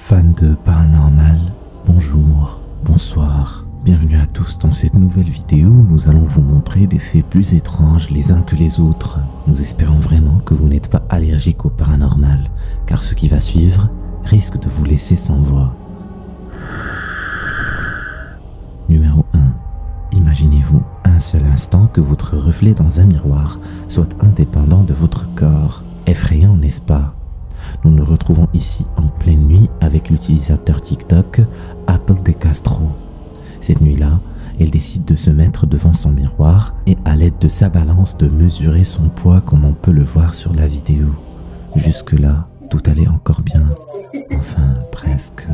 Fans de paranormal, bonjour, bonsoir, bienvenue à tous dans cette nouvelle vidéo où nous allons vous montrer des faits plus étranges les uns que les autres. Nous espérons vraiment que vous n'êtes pas allergique au paranormal, car ce qui va suivre risque de vous laisser sans voix. Numéro 1. Imaginez-vous un seul instant que votre reflet dans un miroir soit indépendant de votre corps. Effrayant, n'est-ce pas? Nous nous retrouvons ici en pleine nuit avec l'utilisateur TikTok Apple de Castro. Cette nuit-là, elle décide de se mettre devant son miroir et à l'aide de sa balance de mesurer son poids comme on peut le voir sur la vidéo. Jusque-là, tout allait encore bien. Enfin, presque.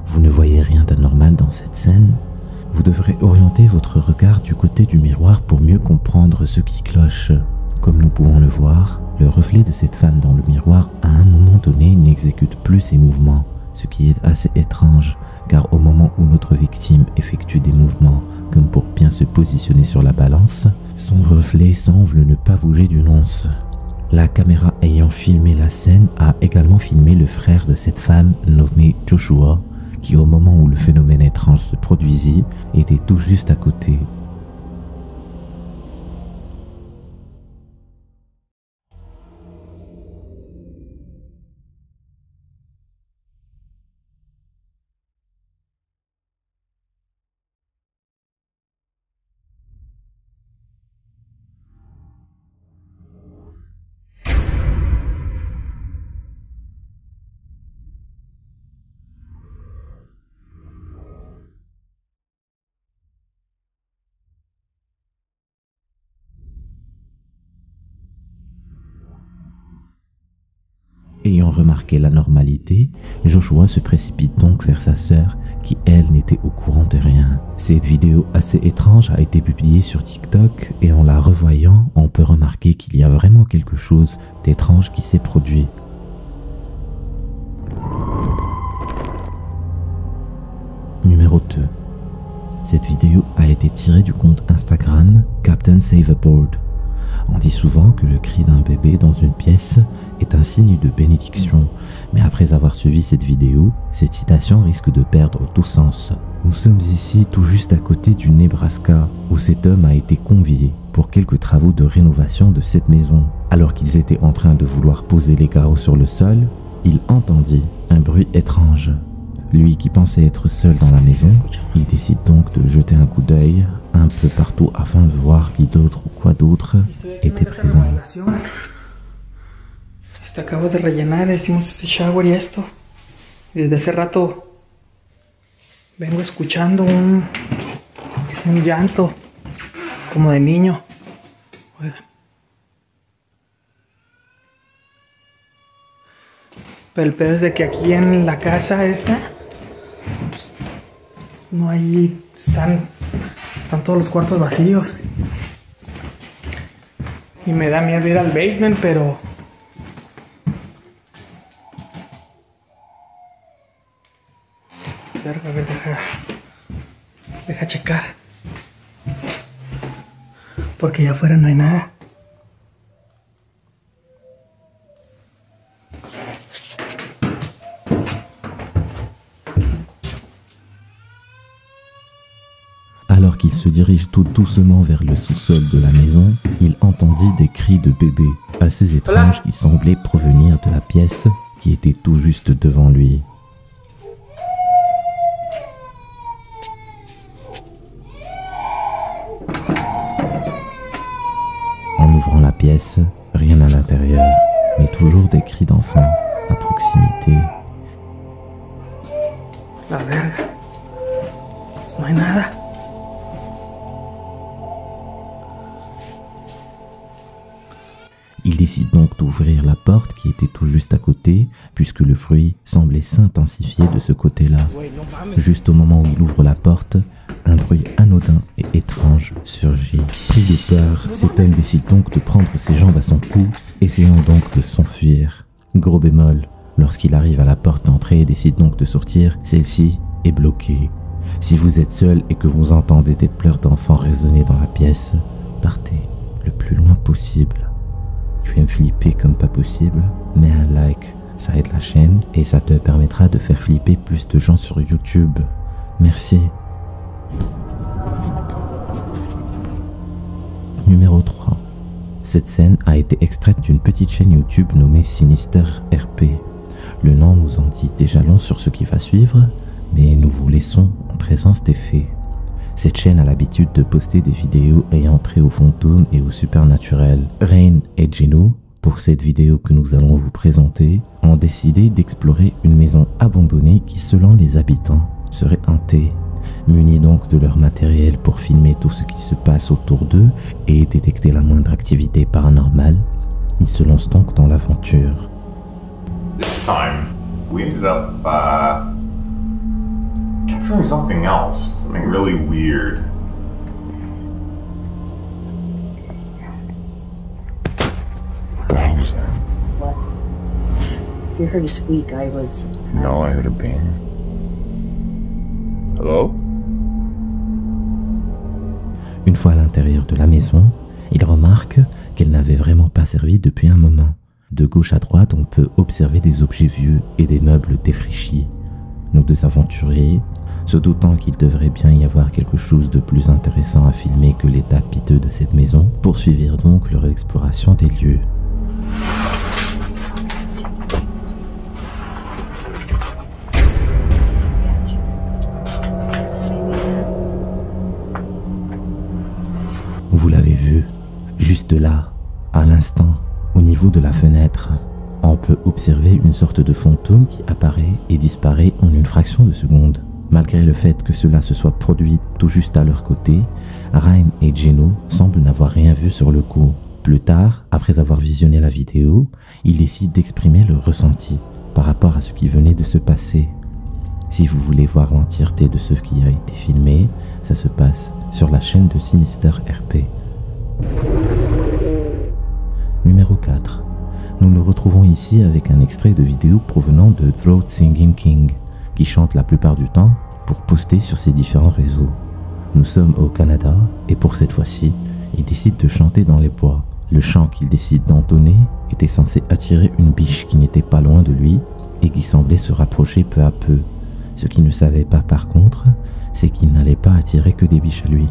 Vous ne voyez rien d'anormal dans cette scène? Vous devrez orienter votre regard du côté du miroir pour mieux comprendre ce qui cloche. Comme nous pouvons le voir, le reflet de cette femme dans le miroir à un moment donné n'exécute plus ses mouvements, ce qui est assez étrange, car au moment où notre victime effectue des mouvements comme pour bien se positionner sur la balance, son reflet semble ne pas bouger d'une once. La caméra ayant filmé la scène a également filmé le frère de cette femme nommé Joshua, qui au moment où le phénomène étrange se produisit, était tout juste à côté. Ayant remarqué l'anormalité, Joshua se précipite donc vers sa sœur qui, elle, n'était au courant de rien. Cette vidéo assez étrange a été publiée sur TikTok et en la revoyant, on peut remarquer qu'il y a vraiment quelque chose d'étrange qui s'est produit. Numéro 2. Cette vidéo a été tirée du compte Instagram Captain Save a Board. On dit souvent que le cri d'un bébé dans une pièce est un signe de bénédiction, mais après avoir suivi cette vidéo, cette citation risque de perdre tout sens. Nous sommes ici tout juste à côté du Nebraska, où cet homme a été convié pour quelques travaux de rénovation de cette maison. Alors qu'ils étaient en train de vouloir poser les carreaux sur le sol, il entendit un bruit étrange. Lui qui pensait être seul dans la maison, il décide donc de jeter un coup d'œil un peu partout afin de voir qui d'autre ou quoi d'autre était présent. Acabo de rellenar, hicimos ese shower y esto. Y desde hace rato vengo escuchando un llanto como de niño. Oigan. Pero el pedo es de que aquí en la casa esta, pues, no hay, están todos los cuartos vacíos. Y me da miedo ir al basement, pero a ver, deja checar, porque allá afuera no hay nada. Alors qu'il se dirige tout doucement vers le sous-sol de la maison, il entendit des cris de bébé assez étranges qui semblaient provenir de la pièce qui était tout juste devant lui. En ouvrant la pièce, rien à l'intérieur, mais toujours des cris d'enfants à proximité. La verga. No hay nada. Il décide donc d'ouvrir la porte qui était tout juste à côté, puisque le bruit semblait s'intensifier de ce côté-là. Juste au moment où il ouvre la porte, un bruit anodin et étrange surgit. Pris de peur, cet homme décide donc de prendre ses jambes à son cou, essayant donc de s'enfuir. Gros bémol, lorsqu'il arrive à la porte d'entrée et décide donc de sortir, celle-ci est bloquée. Si vous êtes seul et que vous entendez des pleurs d'enfants résonner dans la pièce, partez le plus loin possible. Tu aimes flipper comme pas possible? Mets un like, ça aide la chaîne et ça te permettra de faire flipper plus de gens sur YouTube. Merci. Numéro 3. Cette scène a été extraite d'une petite chaîne YouTube nommée Sinister RP. Le nom nous en dit déjà long sur ce qui va suivre, mais nous vous laissons en présence des faits. Cette chaîne a l'habitude de poster des vidéos ayant trait aux fantômes et au supernaturel. Rain et Geno, pour cette vidéo que nous allons vous présenter, ont décidé d'explorer une maison abandonnée qui, selon les habitants, serait hantée. Munis donc de leur matériel pour filmer tout ce qui se passe autour d'eux et détecter la moindre activité paranormale, ils se lancent donc dans l'aventure. This time, we ended up capturing something else, something really weird. What the hell was that? What? If you heard a squeak, I was... No, I heard a bang. Hello? Une fois à l'intérieur de la maison, il remarque qu'elle n'avait vraiment pas servi depuis un moment. De gauche à droite, on peut observer des objets vieux et des meubles défraîchis. Nos deux aventuriers, se doutant qu'il devrait bien y avoir quelque chose de plus intéressant à filmer que l'état piteux de cette maison, poursuivirent donc leur exploration des lieux. Vous l'avez vu, juste là, à l'instant, au niveau de la fenêtre, on peut observer une sorte de fantôme qui apparaît et disparaît en une fraction de seconde. Malgré le fait que cela se soit produit tout juste à leur côté, Ryan et Geno semblent n'avoir rien vu sur le coup. Plus tard, après avoir visionné la vidéo, ils décident d'exprimer leur ressenti par rapport à ce qui venait de se passer. Si vous voulez voir l'entièreté de ce qui a été filmé, ça se passe sur la chaîne de Sinister RP. Numéro 4. Nous nous retrouvons ici avec un extrait de vidéo provenant de Throat Singing King, qui chante la plupart du temps pour poster sur ses différents réseaux. Nous sommes au Canada et pour cette fois-ci, il décide de chanter dans les bois. Le chant qu'il décide d'entonner était censé attirer une biche qui n'était pas loin de lui et qui semblait se rapprocher peu à peu. Ce qu'il ne savait pas par contre, c'est qu'il n'allait pas attirer que des biches à lui.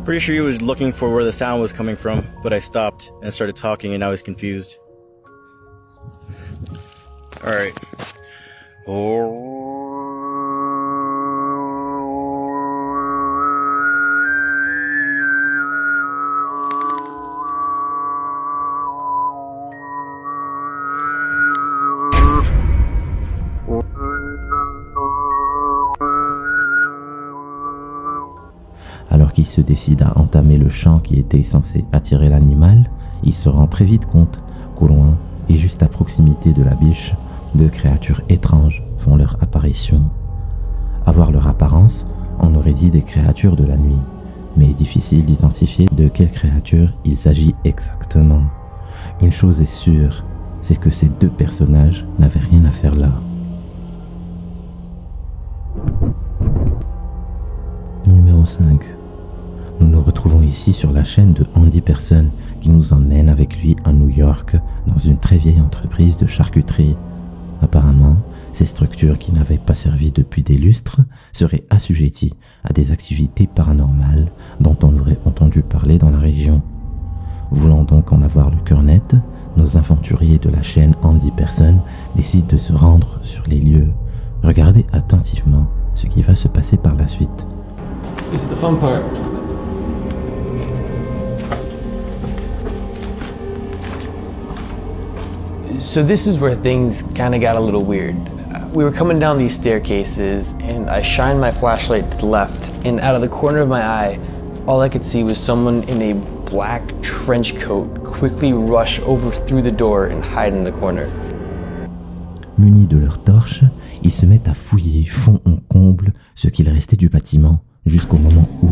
Pretty sure he was looking for where the sound was coming from, but I stopped and started talking and now he's confused. Alright. Alors qu'il se décide à entamer le chant qui était censé attirer l'animal, il se rend très vite compte qu'au loin et juste à proximité de la biche, deux créatures étranges font leur apparition. À voir leur apparence, on aurait dit des créatures de la nuit, mais difficile d'identifier de quelle créature il s'agit exactement. Une chose est sûre, c'est que ces deux personnages n'avaient rien à faire là. Numéro 5. Nous nous retrouvons ici sur la chaîne de Andy Person qui nous emmène avec lui à New York dans une très vieille entreprise de charcuterie. Apparemment, ces structures qui n'avaient pas servi depuis des lustres seraient assujetties à des activités paranormales dont on aurait entendu parler dans la région. Voulant donc en avoir le cœur net, nos aventuriers de la chaîne Andy Person décident de se rendre sur les lieux. Regardez attentivement ce qui va se passer par la suite. This is the fun part. So this is where things kind of got a little weird. We were coming down these staircases and I shined my flashlight to the left, and out of the corner of my eye, all I could see was someone in a black trench coat quickly rush over through the door and hide in the corner. Munis de leurs torches, ils se mettent à fouiller fond en comble ce qu'il restait du bâtiment jusqu'au moment où...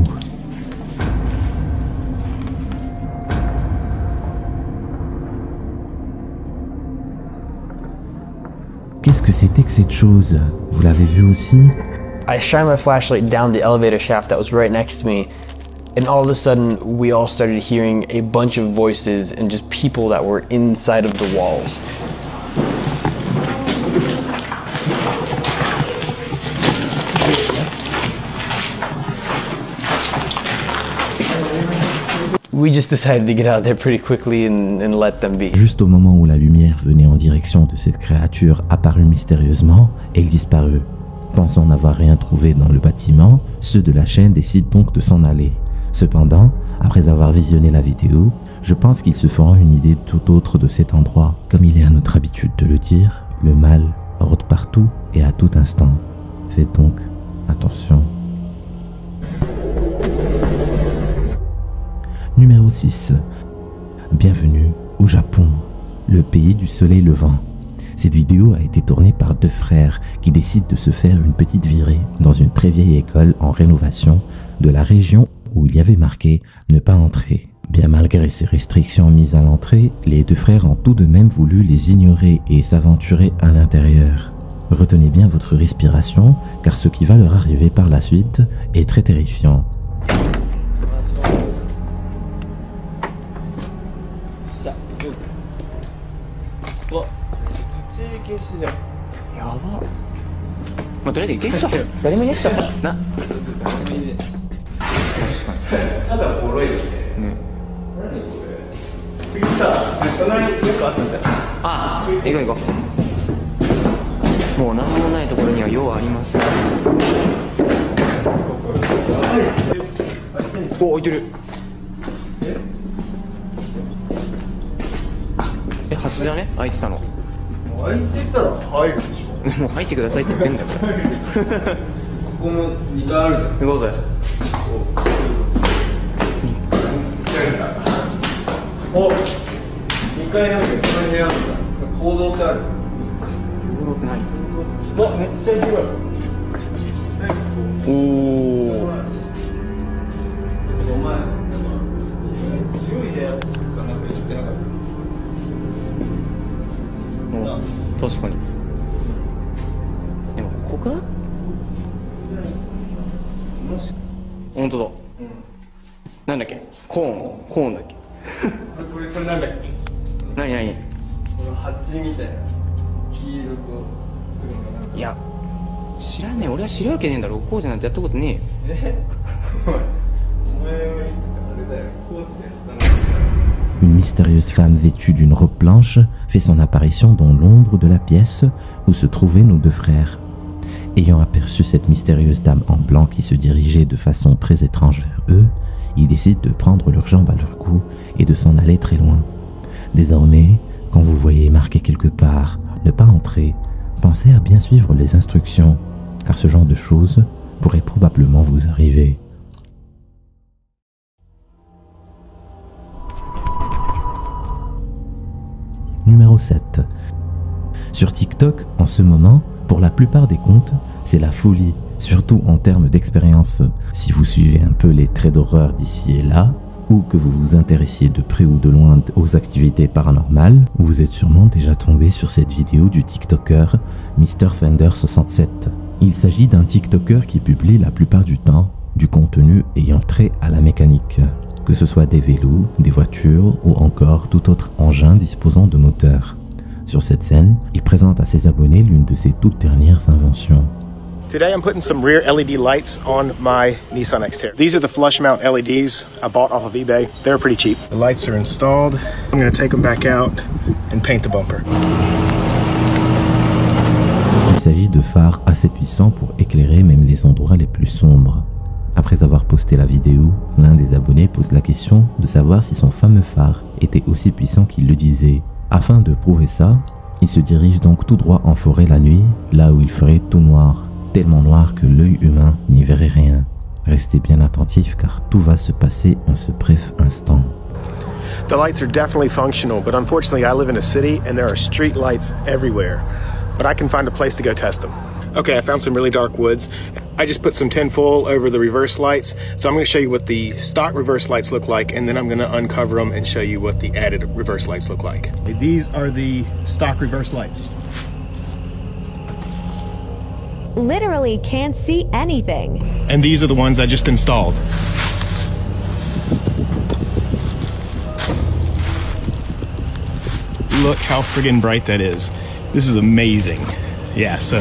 Qu'est-ce que c'était que cette chose? Vous l'avez vu aussi? I shined my flashlight down the elevator shaft that was right next to me, and all of a sudden we all started hearing a bunch of voices and just people that were inside of the walls. We just decided to get out there pretty quickly and let them be. Juste au moment où la lumière venait en direction de cette créature apparue mystérieusement, elle disparut. Pensant n'avoir rien trouvé dans le bâtiment, ceux de la chaîne décident donc de s'en aller. Cependant, après avoir visionné la vidéo, je pense qu'ils se feront une idée tout autre de cet endroit. Comme il est à notre habitude de le dire, le mal rôde partout et à tout instant. Faites donc attention. Numéro 6. Bienvenue au Japon, le pays du soleil levant. Cette vidéo a été tournée par deux frères qui décident de se faire une petite virée dans une très vieille école en rénovation de la région où il y avait marqué « Ne pas entrer ». Bien malgré ces restrictions mises à l'entrée, les deux frères ont tout de même voulu les ignorer et s'aventurer à l'intérieur. Retenez bien votre respiration car ce qui va leur arriver par la suite est très terrifiant. Une mystérieuse femme vêtue d'une robe blanche fait son apparition dans l'ombre de la pièce où se trouvaient nos deux frères. Ayant aperçu cette mystérieuse dame en blanc qui se dirigeait de façon très étrange vers eux, ils décident de prendre leurs jambes à leur cou et de s'en aller très loin. Désormais, quand vous voyez marqué quelque part « Ne pas entrer », pensez à bien suivre les instructions, car ce genre de choses pourrait probablement vous arriver. Numéro 7. Sur TikTok, en ce moment, pour la plupart des comptes, c'est la folie, surtout en termes d'expérience. Si vous suivez un peu les traits d'horreur d'ici et là, ou que vous vous intéressiez de près ou de loin aux activités paranormales, vous êtes sûrement déjà tombé sur cette vidéo du TikToker Mr. Fender 67. Il s'agit d'un TikToker qui publie la plupart du temps du contenu ayant trait à la mécanique, que ce soit des vélos, des voitures ou encore tout autre engin disposant de moteur. Sur cette scène, il présente à ses abonnés l'une de ses toutes dernières inventions. Today I'm putting some rear LED lights on my Nissan Xterra. These are the flush mount LEDs I bought off of eBay. They're pretty cheap. The lights are installed. I'm going to take them back out and paint the bumper. Il s'agit de phares assez puissants pour éclairer même les endroits les plus sombres. Après avoir posté la vidéo, l'un des abonnés pose la question de savoir si son fameux phare était aussi puissant qu'il le disait. Afin de prouver ça, il se dirige donc tout droit en forêt la nuit, là où il ferait tout noir, tellement noir que l'œil humain n'y verrait rien. Restez bien attentifs car tout va se passer en ce bref instant. The lights are definitely functional, but unfortunately I live in a city and there are street lights everywhere. But I can find a place to go test them. Okay, I found some really dark woods. I just put some tinfoil over the reverse lights. So I'm going to show you what the stock reverse lights look like, and then I'm going to uncover them and show you what the added reverse lights look like. These are the stock reverse lights. Literally can't see anything. And these are the ones I just installed. Look how friggin' bright that is. This is amazing. Yeah, so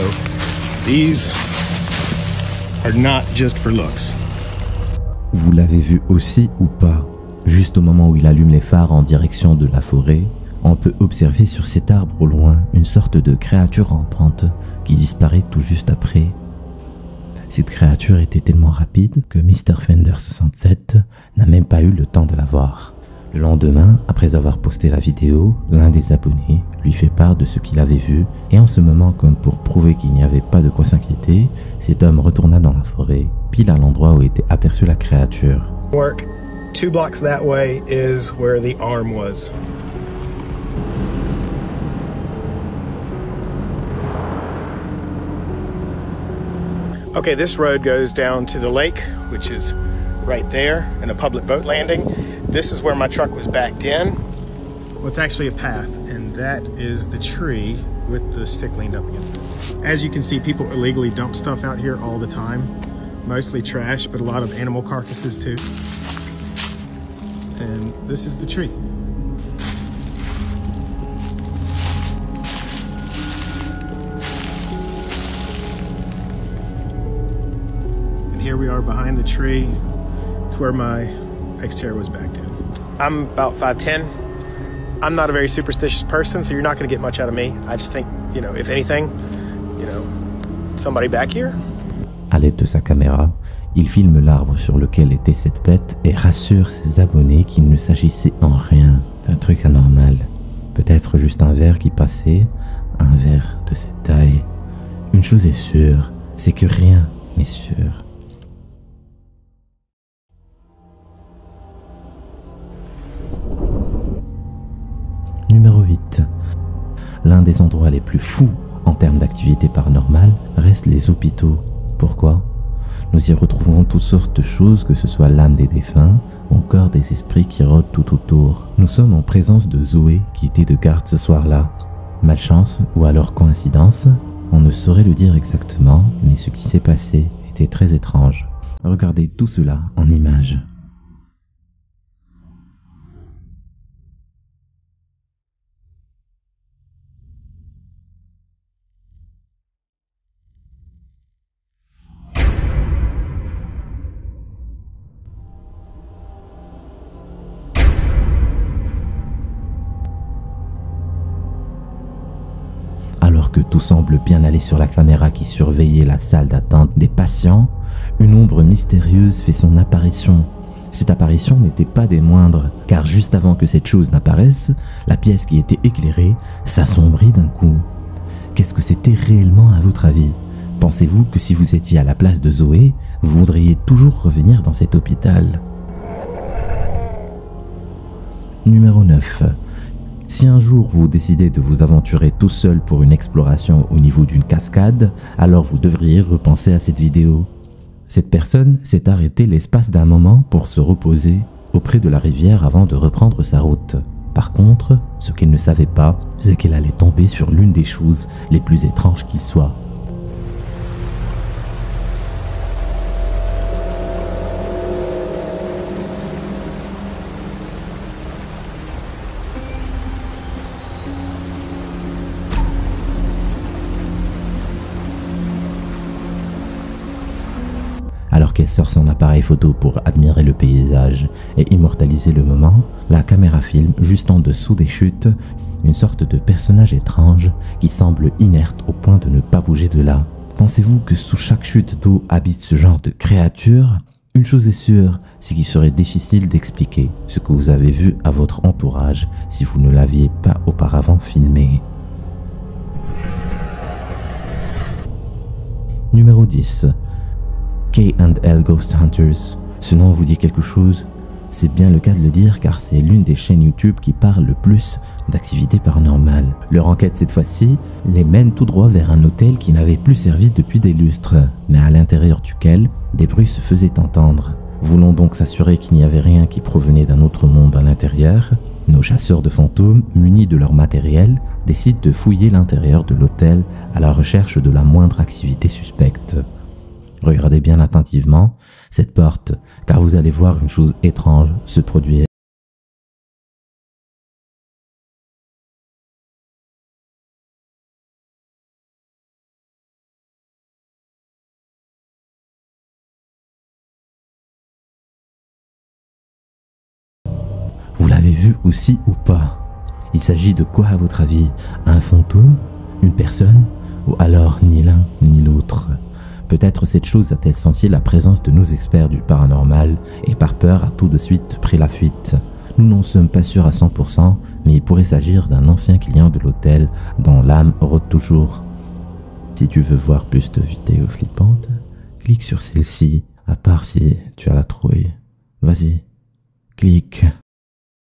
these are not just for looks. Vous l'avez vu aussi ou pas? Juste au moment où il allume les phares en direction de la forêt, on peut observer sur cet arbre au loin une sorte de créature rampante qui disparaît tout juste après. Cette créature était tellement rapide que Mr. Fender 67 n'a même pas eu le temps de la voir. Le lendemain, après avoir posté la vidéo, l'un des abonnés lui fait part de ce qu'il avait vu et en ce moment, comme pour prouver qu'il n'y avait pas de quoi s'inquiéter, cet homme retourna dans la forêt, pile à l'endroit où était aperçue la créature. 2 blocks that way is where the arm was. Okay, this road goes down to the lake, which is right there, and a public boat landing. This is where my truck was backed in. Well, it's actually a path, and that is the tree with the stick leaned up against it. As you can see, people illegally dump stuff out here all the time. Mostly trash, but a lot of animal carcasses too. And this is the tree. And here we are behind the tree. It's where my exterior was backed in. I'm about 5'10". I'm not a very superstitious person, so you're not going to get much out of me. I just think, you know, if anything, you know, somebody back here. À l'aide de sa caméra, il filme l'arbre sur lequel était cette bête et rassure ses abonnés qu'il ne s'agissait en rien d'un truc anormal. Peut-être juste un ver qui passait, un ver de cette taille. Une chose est sûre, c'est que rien n'est sûr. Numéro 8. L'un des endroits les plus fous en termes d'activité paranormale reste les hôpitaux. Pourquoi? Nous y retrouvons toutes sortes de choses, que ce soit l'âme des défunts ou encore des esprits qui rôdent tout autour. Nous sommes en présence de Zoé qui était de garde ce soir-là. Malchance ou alors coïncidence, on ne saurait le dire exactement, mais ce qui s'est passé était très étrange. Regardez tout cela en images. Alors que tout semble bien aller sur la caméra qui surveillait la salle d'attente des patients, une ombre mystérieuse fait son apparition. Cette apparition n'était pas des moindres, car juste avant que cette chose n'apparaisse, la pièce qui était éclairée s'assombrit d'un coup. Qu'est-ce que c'était réellement à votre avis? Pensez-vous que si vous étiez à la place de Zoé, vous voudriez toujours revenir dans cet hôpital? Numéro 9. Si un jour vous décidez de vous aventurer tout seul pour une exploration au niveau d'une cascade, alors vous devriez repenser à cette vidéo. Cette personne s'est arrêtée l'espace d'un moment pour se reposer auprès de la rivière avant de reprendre sa route. Par contre, ce qu'elle ne savait pas, c'est qu'elle allait tomber sur l'une des choses les plus étranges qui soient. Alors qu'elle sort son appareil photo pour admirer le paysage et immortaliser le moment, la caméra filme juste en dessous des chutes une sorte de personnage étrange qui semble inerte au point de ne pas bouger de là. Pensez-vous que sous chaque chute d'eau habite ce genre de créature? Une chose est sûre, c'est qu'il serait difficile d'expliquer ce que vous avez vu à votre entourage si vous ne l'aviez pas auparavant filmé. Numéro 10. K&L Ghost Hunters. Ce nom vous dit quelque chose? C'est bien le cas de le dire car c'est l'une des chaînes YouTube qui parle le plus d'activités paranormales. Leur enquête cette fois-ci les mène tout droit vers un hôtel qui n'avait plus servi depuis des lustres, mais à l'intérieur duquel des bruits se faisaient entendre. Voulant donc s'assurer qu'il n'y avait rien qui provenait d'un autre monde à l'intérieur, nos chasseurs de fantômes, munis de leur matériel, décident de fouiller l'intérieur de l'hôtel à la recherche de la moindre activité suspecte. Regardez bien attentivement cette porte, car vous allez voir une chose étrange se produire. Vous l'avez vu aussi ou pas? Il s'agit de quoi à votre avis? Un fantôme? Une personne? Ou alors ni l'un ni l'autre? Peut-être cette chose a-t-elle senti la présence de nos experts du paranormal et par peur a tout de suite pris la fuite. Nous n'en sommes pas sûrs à 100%, mais il pourrait s'agir d'un ancien client de l'hôtel dont l'âme rôde toujours. Si tu veux voir plus de vidéos flippantes, clique sur celle-ci, à part si tu as la trouille. Vas-y, clique.